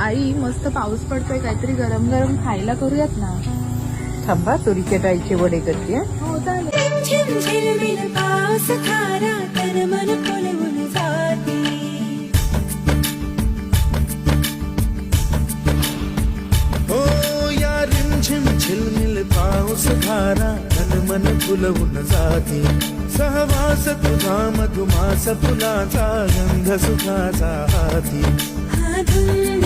आई मस्त पाऊस पडतोय, काहीतरी गरम गरम खायला करूयात ना. थांबा, तुरीच्या डाळीचे वडे करते. हो चालेल. पाऊस खारा तर मन फुलवून जाते. हो या रिमझिम झिलमिल पाऊस धारा तन मन फुलवून जाते. सहवास तुझा मधुमास फुलाचा गंध सुखाचा हाती. हा धुंद